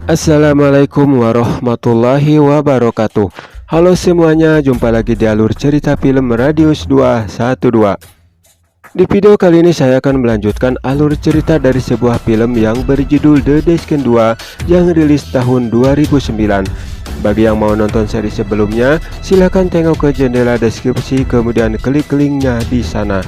Assalamualaikum warahmatullahi wabarakatuh. Halo semuanya, jumpa lagi di alur cerita film Radius 212. Di video kali ini saya akan melanjutkan alur cerita dari sebuah film yang berjudul The Descent 2 yang rilis tahun 2009. Bagi yang mau nonton seri sebelumnya, silahkan tengok ke jendela deskripsi kemudian klik linknya di sana.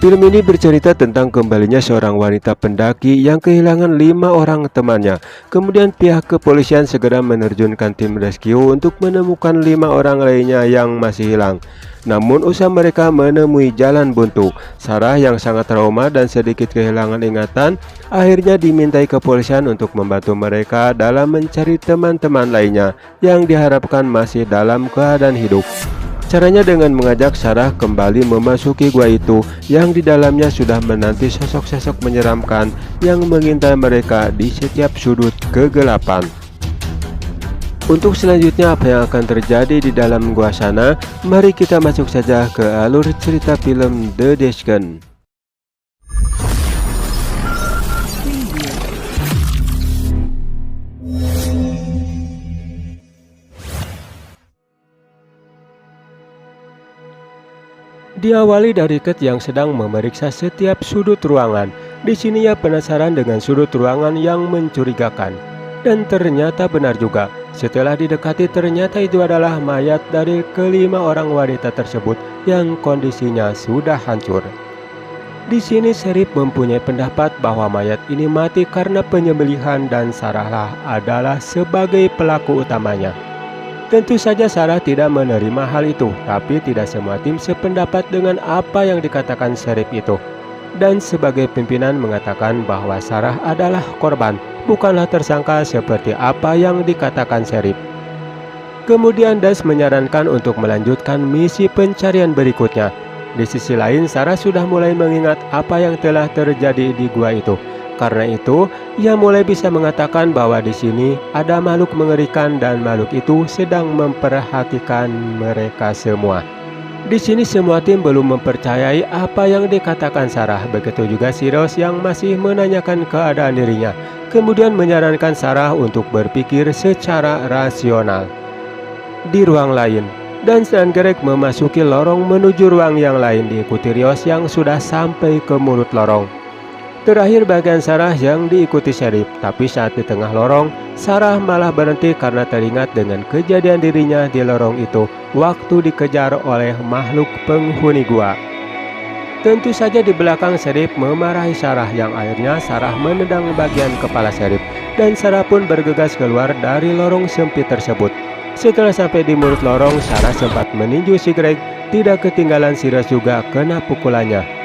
Film ini bercerita tentang kembalinya seorang wanita pendaki yang kehilangan 5 orang temannya. Kemudian pihak kepolisian segera menerjunkan tim rescue untuk menemukan 5 orang lainnya yang masih hilang. Namun usaha mereka menemui jalan buntu. Sarah yang sangat trauma dan sedikit kehilangan ingatan akhirnya dimintai kepolisian untuk membantu mereka dalam mencari teman-teman lainnya yang diharapkan masih dalam keadaan hidup. Caranya dengan mengajak Sarah kembali memasuki gua itu yang di dalamnya sudah menanti sosok-sosok menyeramkan yang mengintai mereka di setiap sudut kegelapan. Untuk selanjutnya apa yang akan terjadi di dalam gua sana, mari kita masuk saja ke alur cerita film The Descent. Diawali dari Kate yang sedang memeriksa setiap sudut ruangan. Di sini ia penasaran dengan sudut ruangan yang mencurigakan. Dan ternyata benar juga. Setelah didekati ternyata itu adalah mayat dari kelima orang wanita tersebut yang kondisinya sudah hancur. Di sini Sheriff mempunyai pendapat bahwa mayat ini mati karena penyembelihan dan Sarah adalah sebagai pelaku utamanya. Tentu saja Sarah tidak menerima hal itu, tapi tidak semua tim sependapat dengan apa yang dikatakan Sheriff itu. Dan sebagai pimpinan mengatakan bahwa Sarah adalah korban, bukanlah tersangka seperti apa yang dikatakan Sheriff. Kemudian Das menyarankan untuk melanjutkan misi pencarian berikutnya. Di sisi lain, Sarah sudah mulai mengingat apa yang telah terjadi di gua itu. Karena itu, ia mulai bisa mengatakan bahwa di sini ada makhluk mengerikan dan makhluk itu sedang memperhatikan mereka semua. Di sini semua tim belum mempercayai apa yang dikatakan Sarah, begitu juga si Rose yang masih menanyakan keadaan dirinya. Kemudian menyarankan Sarah untuk berpikir secara rasional. Di ruang lain, Dan dan Greg memasuki lorong menuju ruang yang lain diikuti Rios yang sudah sampai ke mulut lorong. Terakhir bagian Sarah yang diikuti Sheriff, tapi saat di tengah lorong, Sarah malah berhenti karena teringat dengan kejadian dirinya di lorong itu waktu dikejar oleh makhluk penghuni gua. Tentu saja di belakang Sheriff memarahi Sarah yang akhirnya Sarah menendang bagian kepala Sheriff dan Sarah pun bergegas keluar dari lorong sempit tersebut. Setelah sampai di mulut lorong, Sarah sempat meninju si Greg, tidak ketinggalan si Rose juga kena pukulannya.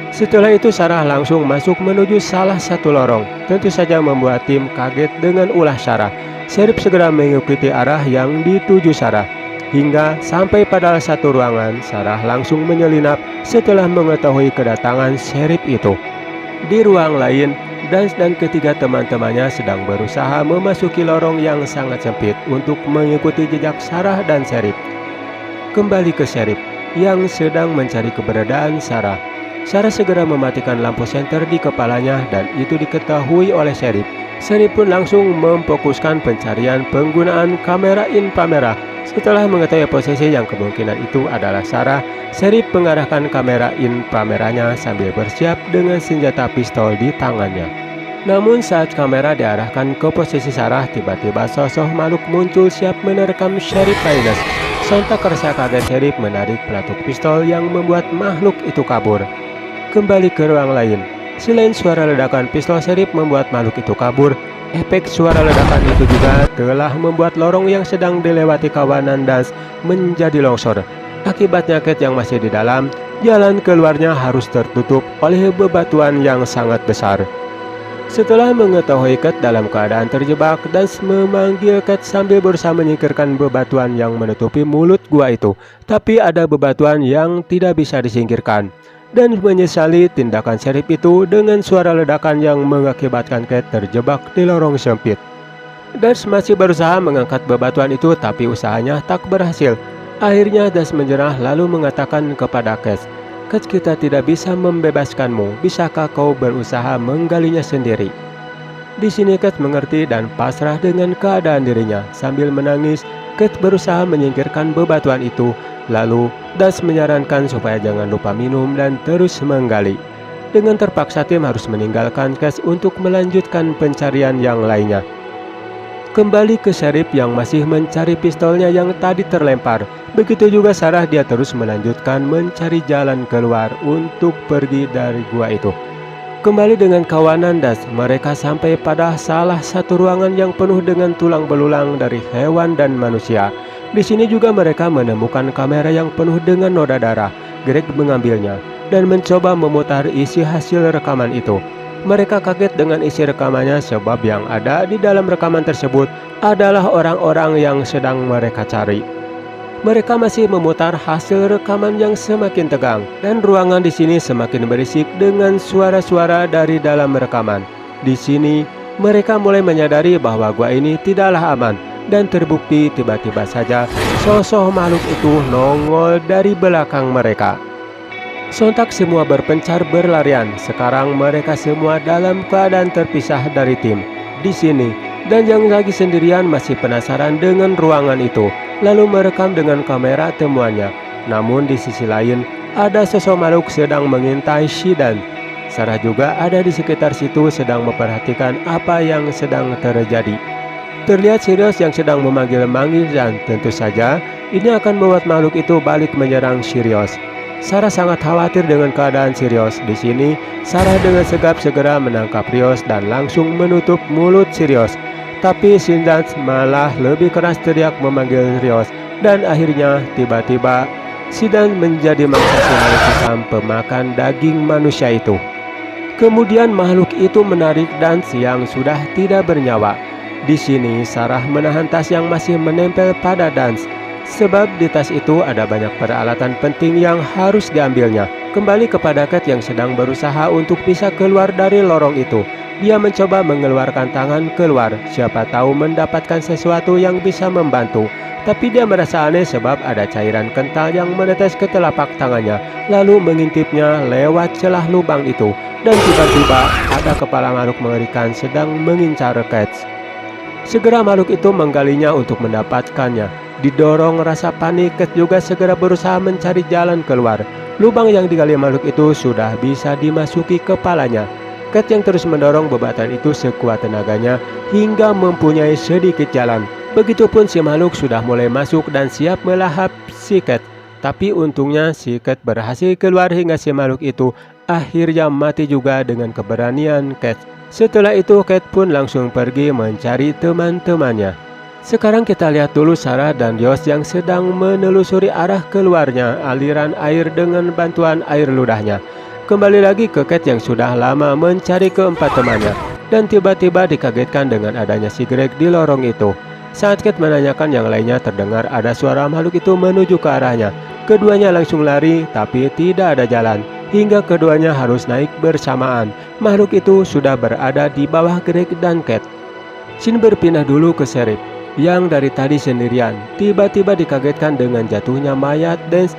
Setelah itu Sarah langsung masuk menuju salah satu lorong. Tentu saja membuat tim kaget dengan ulah Sarah. Sheriff segera mengikuti arah yang dituju Sarah. Hingga sampai pada satu ruangan, Sarah langsung menyelinap setelah mengetahui kedatangan Sheriff itu. Di ruang lain, Dan dan ketiga teman-temannya sedang berusaha memasuki lorong yang sangat sempit untuk mengikuti jejak Sarah dan Sheriff. Kembali ke Sheriff yang sedang mencari keberadaan Sarah. Sarah segera mematikan lampu senter di kepalanya dan itu diketahui oleh Sheriff. Sheriff pun langsung memfokuskan pencarian penggunaan kamera inframerah. Setelah mengetahui posisi yang kemungkinan itu adalah Sarah, Sheriff mengarahkan kamera inframerahnya sambil bersiap dengan senjata pistol di tangannya. Namun saat kamera diarahkan ke posisi Sarah, tiba-tiba sosok makhluk muncul siap menerkam Sheriff Fiennes. Sontak rasa kaget Sheriff menarik pelatuk pistol yang membuat makhluk itu kabur. Kembali ke ruang lain. Selain suara ledakan pistol Sheriff membuat makhluk itu kabur, efek suara ledakan itu juga telah membuat lorong yang sedang dilewati kawanan Das menjadi longsor. Akibatnya Kate yang masih di dalam, jalan keluarnya harus tertutup oleh bebatuan yang sangat besar. Setelah mengetahui Kate dalam keadaan terjebak, Das memanggil Kate sambil berusaha menyingkirkan bebatuan yang menutupi mulut gua itu. Tapi ada bebatuan yang tidak bisa disingkirkan. Dan menyesali tindakan Sheriff itu dengan suara ledakan yang mengakibatkan Kate terjebak di lorong sempit. Das masih berusaha mengangkat bebatuan itu tapi usahanya tak berhasil. Akhirnya Das menyerah lalu mengatakan kepada Kate, kita tidak bisa membebaskanmu, bisakah kau berusaha menggalinya sendiri? Di sini Kate mengerti dan pasrah dengan keadaan dirinya. Sambil menangis, Kate berusaha menyingkirkan bebatuan itu. Lalu Das menyarankan supaya jangan lupa minum dan terus menggali. Dengan terpaksa tim harus meninggalkan Kate untuk melanjutkan pencarian yang lainnya. Kembali ke Sheriff yang masih mencari pistolnya yang tadi terlempar. Begitu juga Sarah, dia terus melanjutkan mencari jalan keluar untuk pergi dari gua itu. Kembali dengan kawanan Das, mereka sampai pada salah satu ruangan yang penuh dengan tulang belulang dari hewan dan manusia. Di sini juga mereka menemukan kamera yang penuh dengan noda darah. Greg mengambilnya dan mencoba memutar isi hasil rekaman itu. Mereka kaget dengan isi rekamannya sebab yang ada di dalam rekaman tersebut adalah orang-orang yang sedang mereka cari. Mereka masih memutar hasil rekaman yang semakin tegang dan ruangan di sini semakin berisik dengan suara-suara dari dalam rekaman. Di sini mereka mulai menyadari bahwa gua ini tidaklah aman dan terbukti tiba-tiba saja sosok makhluk itu nongol dari belakang mereka. Sontak semua berpencar berlarian. Sekarang mereka semua dalam keadaan terpisah dari tim. Di sini, dan yang lagi sendirian masih penasaran dengan ruangan itu, lalu merekam dengan kamera temuannya. Namun di sisi lain, ada sosok makhluk sedang mengintai Shidan. Sarah juga ada di sekitar situ sedang memperhatikan apa yang sedang terjadi. Terlihat Sirius yang sedang memanggil-manggil dan tentu saja ini akan membuat makhluk itu balik menyerang Sirius. Sarah sangat khawatir dengan keadaan Sirius. Di sini, Sarah dengan sigap segera menangkap Rios dan langsung menutup mulut Sirius. Tapi Shidan malah lebih keras teriak memanggil Rios dan akhirnya tiba-tiba Shidan menjadi mangsa si makhluk hitam pemakan daging manusia itu. Kemudian makhluk itu menarik Dance yang sudah tidak bernyawa. Di sini Sarah menahan tas yang masih menempel pada Dance. Sebab di tas itu ada banyak peralatan penting yang harus diambilnya. Kembali kepada Kate yang sedang berusaha untuk bisa keluar dari lorong itu. Dia mencoba mengeluarkan tangan keluar, siapa tahu mendapatkan sesuatu yang bisa membantu. Tapi dia merasa aneh sebab ada cairan kental yang menetes ke telapak tangannya, lalu mengintipnya lewat celah lubang itu. Dan tiba-tiba ada kepala makhluk mengerikan sedang mengincar Kate. Segera makhluk itu menggalinya untuk mendapatkannya. Didorong rasa panik, Kate juga segera berusaha mencari jalan keluar. Lubang yang digali makhluk itu sudah bisa dimasuki kepalanya. Kate yang terus mendorong bebatuan itu sekuat tenaganya hingga mempunyai sedikit jalan. Begitupun si makhluk sudah mulai masuk dan siap melahap si Kate. Tapi untungnya si Kate berhasil keluar hingga si makhluk itu akhirnya mati juga dengan keberanian Kate. Setelah itu Kate pun langsung pergi mencari teman-temannya. Sekarang kita lihat dulu Sarah dan Rios yang sedang menelusuri arah keluarnya aliran air dengan bantuan air ludahnya. Kembali lagi ke Kate yang sudah lama mencari keempat temannya dan tiba-tiba dikagetkan dengan adanya si Greg di lorong itu. Saat Kate menanyakan yang lainnya, terdengar ada suara makhluk itu menuju ke arahnya. Keduanya langsung lari tapi tidak ada jalan hingga keduanya harus naik bersamaan. Makhluk itu sudah berada di bawah Greg dan Kate. Shin berpindah dulu ke Sheriff yang dari tadi sendirian. Tiba-tiba dikagetkan dengan jatuhnya mayat Dance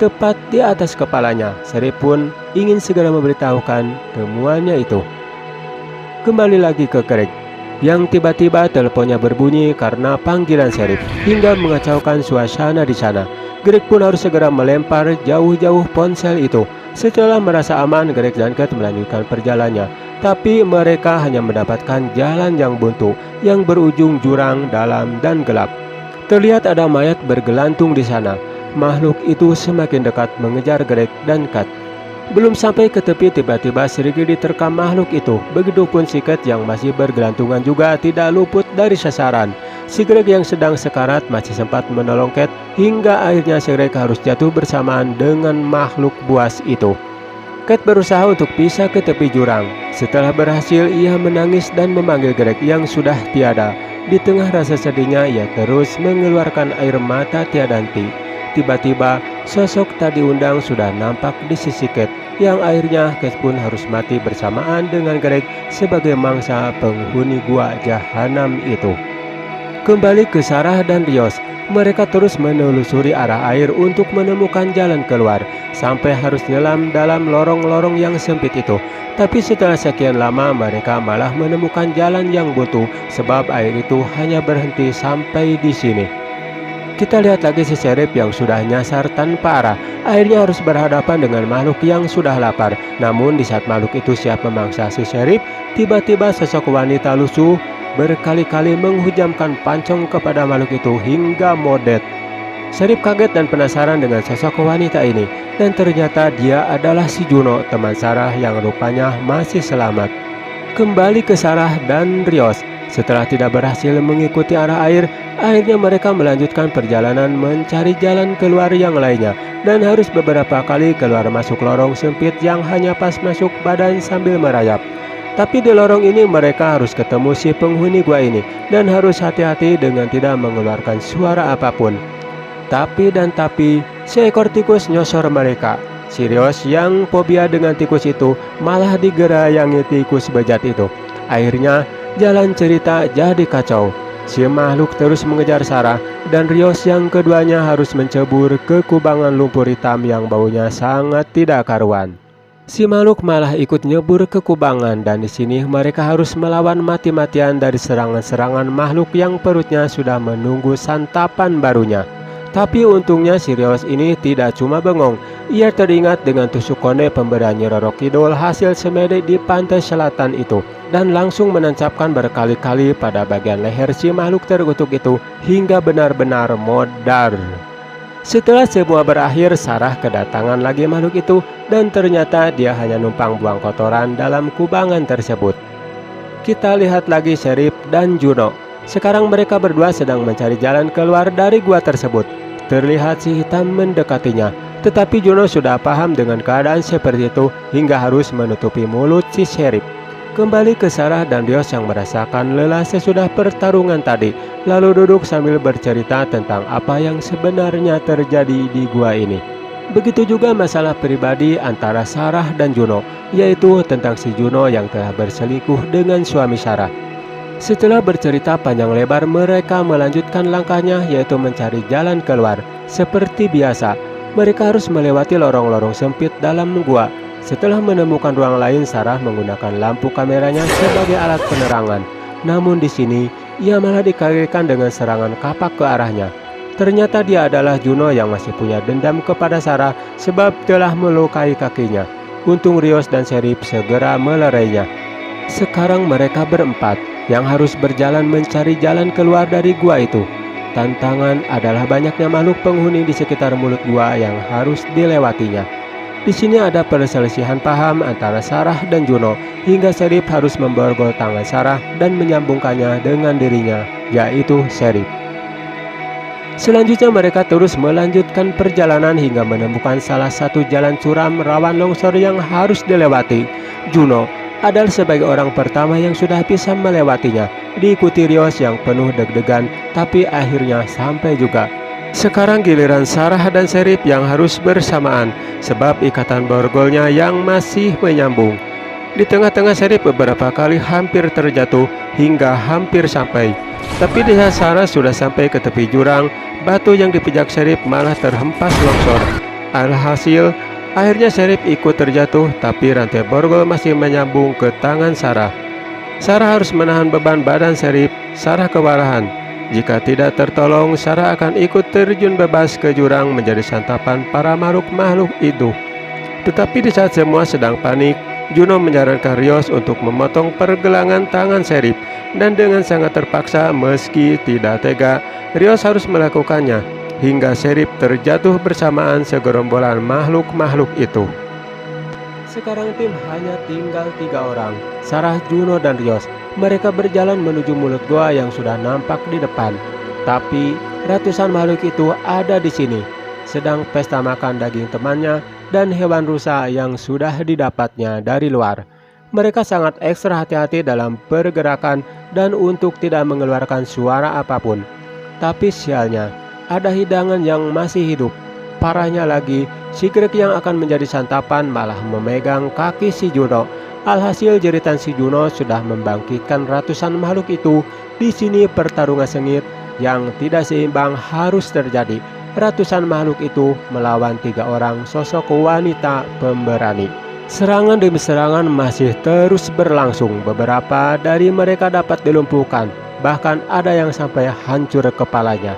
tepat di atas kepalanya. Sheriff pun ingin segera memberitahukan temuannya itu. Kembali lagi ke Greg yang tiba-tiba teleponnya berbunyi karena panggilan Sheriff hingga mengacaukan suasana di sana. Greg pun harus segera melempar jauh-jauh ponsel itu. Setelah merasa aman, Greg dan Kate melanjutkan perjalanannya. Tapi mereka hanya mendapatkan jalan yang buntu yang berujung jurang dalam dan gelap. Terlihat ada mayat bergelantung di sana. Makhluk itu semakin dekat mengejar Greg dan Kate. Belum sampai ke tepi tiba-tiba serigi diterkam makhluk itu. Begitupun si Kate yang masih bergelantungan juga tidak luput dari sasaran. Si Greg yang sedang sekarat masih sempat menolong Kate hingga akhirnya si Greg harus jatuh bersamaan dengan makhluk buas itu. Kate berusaha untuk pisah ke tepi jurang. Setelah berhasil, ia menangis dan memanggil Greg yang sudah tiada. Di tengah rasa sedihnya, ia terus mengeluarkan air mata tiada henti. Tiba-tiba, sosok tak diundang sudah nampak di sisi Kate, yang akhirnya Kate pun harus mati bersamaan dengan Greg sebagai mangsa penghuni gua jahanam itu. Kembali ke Sarah dan Rios. Mereka terus menelusuri arah air untuk menemukan jalan keluar, sampai harus nyelam dalam lorong-lorong yang sempit itu. Tapi setelah sekian lama mereka malah menemukan jalan yang buntu, sebab air itu hanya berhenti sampai di sini. Kita lihat lagi si Sheriff yang sudah nyasar tanpa arah. Akhirnya harus berhadapan dengan makhluk yang sudah lapar. Namun di saat makhluk itu siap memangsa si Sheriff, tiba-tiba sosok wanita lusuh berkali-kali menghujamkan pancong kepada makhluk itu hingga modet. Sheriff kaget dan penasaran dengan sosok wanita ini, dan ternyata dia adalah si Juno, teman Sarah yang rupanya masih selamat. Kembali ke Sarah dan Rios. Setelah tidak berhasil mengikuti arah air, akhirnya mereka melanjutkan perjalanan mencari jalan keluar yang lainnya, dan harus beberapa kali keluar masuk lorong sempit yang hanya pas masuk badan sambil merayap. Tapi di lorong ini mereka harus ketemu si penghuni gua ini, dan harus hati-hati dengan tidak mengeluarkan suara apapun. Tapi, seekor tikus nyosor mereka. Si Rios yang fobia dengan tikus itu malah digerayangi tikus bejat itu. Akhirnya jalan cerita jadi kacau. Si makhluk terus mengejar Sarah, dan Rios yang keduanya harus mencebur ke kubangan lumpur hitam yang baunya sangat tidak karuan. Si makhluk malah ikut nyebur ke kubangan, dan di sini mereka harus melawan mati-matian dari serangan-serangan makhluk yang perutnya sudah menunggu santapan barunya. Tapi untungnya si Rios ini tidak cuma bengong. Ia teringat dengan tusuk konde pemberian Nyi Roro Kidul hasil semedi di pantai selatan itu, dan langsung menancapkan berkali-kali pada bagian leher si makhluk terkutuk itu hingga benar-benar modar. Setelah semua berakhir, Sarah kedatangan lagi makhluk itu, dan ternyata dia hanya numpang buang kotoran dalam kubangan tersebut. Kita lihat lagi Sheriff dan Juno. Sekarang mereka berdua sedang mencari jalan keluar dari gua tersebut. Terlihat si hitam mendekatinya, tetapi Juno sudah paham dengan keadaan seperti itu hingga harus menutupi mulut si Sheriff. Kembali ke Sarah dan Rios yang merasakan lelah sesudah pertarungan tadi, lalu duduk sambil bercerita tentang apa yang sebenarnya terjadi di gua ini. Begitu juga masalah pribadi antara Sarah dan Juno, yaitu tentang si Juno yang telah berselingkuh dengan suami Sarah. Setelah bercerita panjang lebar, mereka melanjutkan langkahnya, yaitu mencari jalan keluar. Seperti biasa, mereka harus melewati lorong-lorong sempit dalam gua. Setelah menemukan ruang lain, Sarah menggunakan lampu kameranya sebagai alat penerangan. Namun di sini, ia malah dikagetkan dengan serangan kapak ke arahnya. Ternyata dia adalah Juno yang masih punya dendam kepada Sarah sebab telah melukai kakinya. Untung Rios dan Sheriff segera melerainya. Sekarang mereka berempat yang harus berjalan mencari jalan keluar dari gua itu. Tantangan adalah banyaknya makhluk penghuni di sekitar mulut gua yang harus dilewatinya. Di sini ada perselisihan paham antara Sarah dan Juno, hingga Sheriff harus memborgol tangan Sarah dan menyambungkannya dengan dirinya, yaitu Sheriff. Selanjutnya mereka terus melanjutkan perjalanan hingga menemukan salah satu jalan curam rawan longsor yang harus dilewati. Juno adalah sebagai orang pertama yang sudah bisa melewatinya, diikuti Rios yang penuh deg-degan, tapi akhirnya sampai juga. Sekarang giliran Sarah dan Sheriff yang harus bersamaan, sebab ikatan borgolnya yang masih menyambung. Di tengah-tengah Sheriff beberapa kali hampir terjatuh hingga hampir sampai. Tapi di saat Sarah sudah sampai ke tepi jurang, batu yang dipijak Sheriff malah terhempas longsor. Alhasil, akhirnya Sheriff ikut terjatuh, tapi rantai borgol masih menyambung ke tangan Sarah. Sarah harus menahan beban badan Sheriff. Sarah kewalahan. Jika tidak tertolong, Sarah akan ikut terjun bebas ke jurang menjadi santapan para makhluk-makhluk itu. Tetapi di saat semua sedang panik, Juno menyarankan Rios untuk memotong pergelangan tangan Sheriff. Dan dengan sangat terpaksa meski tidak tega, Rios harus melakukannya, hingga Sheriff terjatuh bersamaan segerombolan makhluk-makhluk itu. Sekarang tim hanya tinggal 3 orang, Sarah, Juno, dan Rios. Mereka berjalan menuju mulut gua yang sudah nampak di depan. Tapi ratusan makhluk itu ada di sini, sedang pesta makan daging temannya dan hewan rusa yang sudah didapatnya dari luar. Mereka sangat ekstra hati-hati dalam pergerakan dan untuk tidak mengeluarkan suara apapun. Tapi sialnya, ada hidangan yang masih hidup. Parahnya lagi, si Greg yang akan menjadi santapan malah memegang kaki si Juno. Alhasil jeritan si Juno sudah membangkitkan ratusan makhluk itu. Di sini pertarungan sengit yang tidak seimbang harus terjadi. Ratusan makhluk itu melawan 3 orang sosok wanita pemberani. Serangan demi serangan masih terus berlangsung. Beberapa dari mereka dapat dilumpuhkan, bahkan ada yang sampai hancur kepalanya.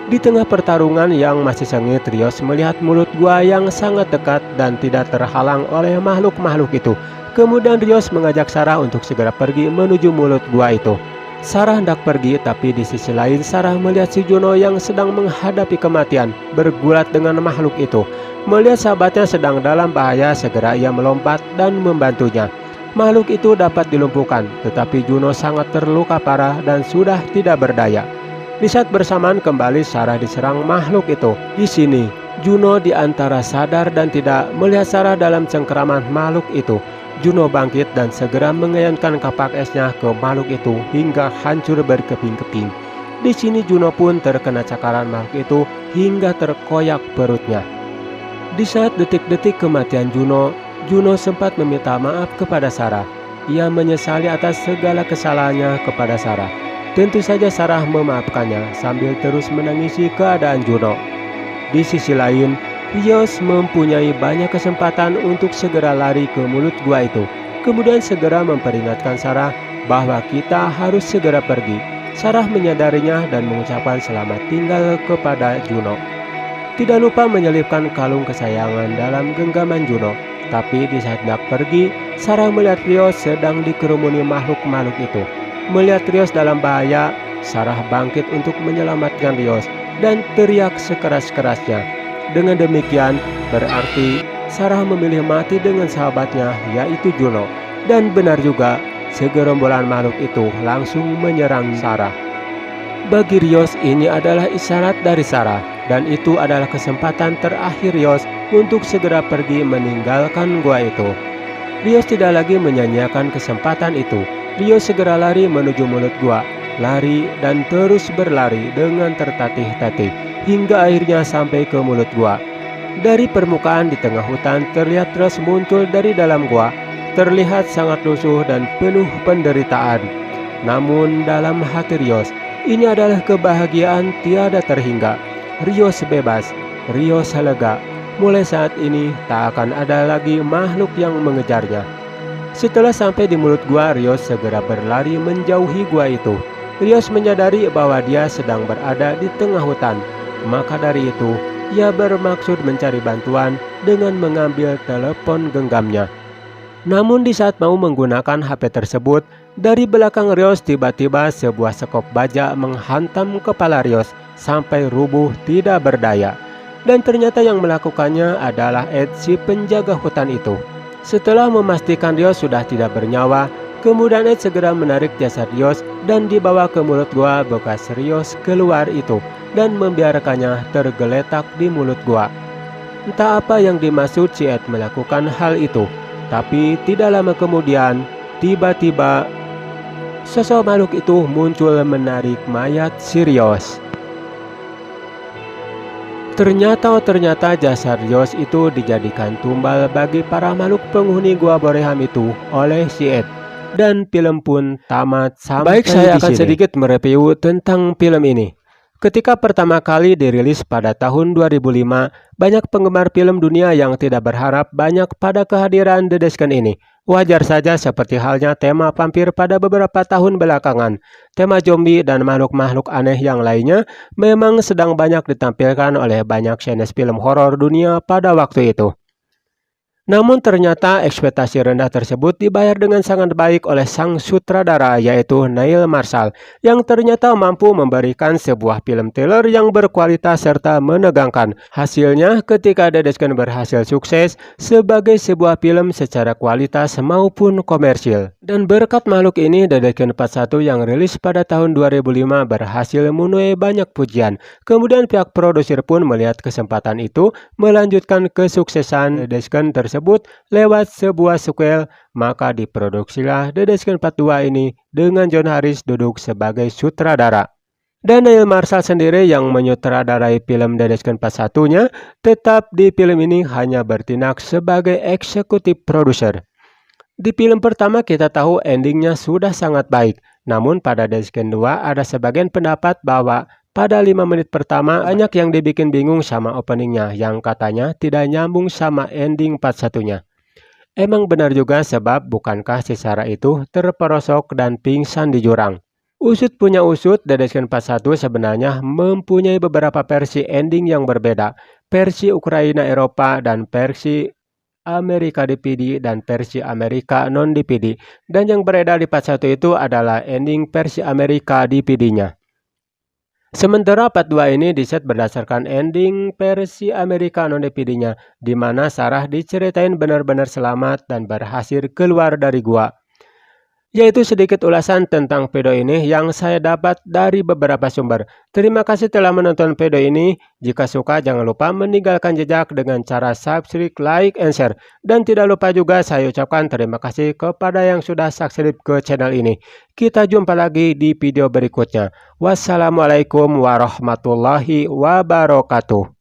Di tengah pertarungan yang masih sengit, Rios melihat mulut gua yang sangat dekat dan tidak terhalang oleh makhluk-makhluk itu. Kemudian Rios mengajak Sarah untuk segera pergi menuju mulut gua itu. Sarah hendak pergi, tapi di sisi lain Sarah melihat si Juno yang sedang menghadapi kematian, bergulat dengan makhluk itu. Melihat sahabatnya sedang dalam bahaya, segera ia melompat dan membantunya. Makhluk itu dapat dilumpuhkan, tetapi Juno sangat terluka parah dan sudah tidak berdaya. Di saat bersamaan kembali Sarah diserang makhluk itu. Di sini, Juno di antara sadar dan tidak melihat Sarah dalam cengkeraman makhluk itu. Juno bangkit dan segera mengayunkan kapak esnya ke makhluk itu hingga hancur berkeping-keping. Di sini Juno pun terkena cakaran makhluk itu hingga terkoyak perutnya. Di saat detik-detik kematian Juno sempat meminta maaf kepada Sarah. Ia menyesali atas segala kesalahannya kepada Sarah. Tentu saja Sarah memaafkannya sambil terus menangisi keadaan Juno. Di sisi lain, Rios mempunyai banyak kesempatan untuk segera lari ke mulut gua itu. Kemudian segera memperingatkan Sarah bahwa kita harus segera pergi. Sarah menyadarinya dan mengucapkan selamat tinggal kepada Juno. Tidak lupa menyelipkan kalung kesayangan dalam genggaman Juno. Tapi di saat hendak pergi, Sarah melihat Rios sedang dikerumuni makhluk-makhluk itu. Melihat Rios dalam bahaya, Sarah bangkit untuk menyelamatkan Rios dan teriak sekeras-kerasnya. Dengan demikian, berarti Sarah memilih mati dengan sahabatnya, yaitu Juno. Dan benar juga, segerombolan makhluk itu langsung menyerang Sarah. Bagi Rios, ini adalah isyarat dari Sarah, dan itu adalah kesempatan terakhir Rios untuk segera pergi meninggalkan gua itu. Rios tidak lagi menyanyiakan kesempatan itu. Rios segera lari menuju mulut gua, lari dan terus berlari dengan tertatih-tatih hingga akhirnya sampai ke mulut gua. Dari permukaan di tengah hutan terlihat Rios muncul dari dalam gua, terlihat sangat lusuh dan penuh penderitaan. Namun dalam hati Rios, ini adalah kebahagiaan tiada terhingga. Rios bebas, Rios lega. Mulai saat ini tak akan ada lagi makhluk yang mengejarnya. Setelah sampai di mulut gua, Rios segera berlari menjauhi gua itu. Rios menyadari bahwa dia sedang berada di tengah hutan. Maka dari itu, ia bermaksud mencari bantuan dengan mengambil telepon genggamnya. Namun di saat mau menggunakan HP tersebut, dari belakang Rios tiba-tiba sebuah sekop baja menghantam kepala Rios sampai rubuh tidak berdaya. Dan ternyata yang melakukannya adalah Ed, si penjaga hutan itu. Setelah memastikan Rios sudah tidak bernyawa, kemudian Ed segera menarik jasad Rios dan dibawa ke mulut gua bekas Rios keluar itu dan membiarkannya tergeletak di mulut gua. Entah apa yang dimaksud si Ed melakukan hal itu, tapi tidak lama kemudian, tiba-tiba sosok makhluk itu muncul menarik mayat si Rios. Ternyata jasad Rios itu dijadikan tumbal bagi para makhluk penghuni Gua Boreham itu oleh si Ed. Dan film pun tamat sampai di sini. Baik, saya akan sedikit mereview tentang film ini. Ketika pertama kali dirilis pada tahun 2005, banyak penggemar film dunia yang tidak berharap banyak pada kehadiran The Descent ini. Wajar saja seperti halnya tema vampir pada beberapa tahun belakangan. Tema zombie dan makhluk-makhluk aneh yang lainnya memang sedang banyak ditampilkan oleh banyak saintis film horor dunia pada waktu itu. Namun ternyata ekspektasi rendah tersebut dibayar dengan sangat baik oleh sang sutradara, yaitu Neil Marshall, yang ternyata mampu memberikan sebuah film thriller yang berkualitas serta menegangkan. Hasilnya, ketika The Descent berhasil sukses sebagai sebuah film secara kualitas maupun komersil. Dan berkat makhluk ini, The Descent Part 1 yang rilis pada tahun 2005 berhasil menuai banyak pujian. Kemudian pihak produser pun melihat kesempatan itu melanjutkan kesuksesan The Descent tersebut lewat sebuah sequel, maka diproduksilah The Descent Part 2 ini dengan John Harris duduk sebagai sutradara. Dan Neil Marshall sendiri yang menyutradarai film The Descent Part 1-nya tetap di film ini hanya bertindak sebagai eksekutif produser. Di film pertama kita tahu endingnya sudah sangat baik, namun pada The Descent 2 ada sebagian pendapat bahwa Pada 5 menit pertama, banyak yang dibikin bingung sama openingnya, yang katanya tidak nyambung sama ending part satunya. Emang benar juga sebab bukankah si Sarah itu terperosok dan pingsan di jurang. Usut punya usut, Dadesken Part 1 sebenarnya mempunyai beberapa versi ending yang berbeda. Versi Ukraina Eropa dan versi Amerika DVD dan versi Amerika non-DVD. Dan yang beredar di part 1 itu adalah ending versi Amerika DVD-nya. Sementara part 2 ini diset berdasarkan ending versi Amerika non-DVD-nya, di mana Sarah diceritain benar-benar selamat dan berhasil keluar dari gua. Yaitu sedikit ulasan tentang video ini yang saya dapat dari beberapa sumber. Terima kasih telah menonton video ini. Jika suka jangan lupa meninggalkan jejak dengan cara subscribe, like, and share. Dan tidak lupa juga saya ucapkan terima kasih kepada yang sudah subscribe ke channel ini. Kita jumpa lagi di video berikutnya. Wassalamualaikum warahmatullahi wabarakatuh.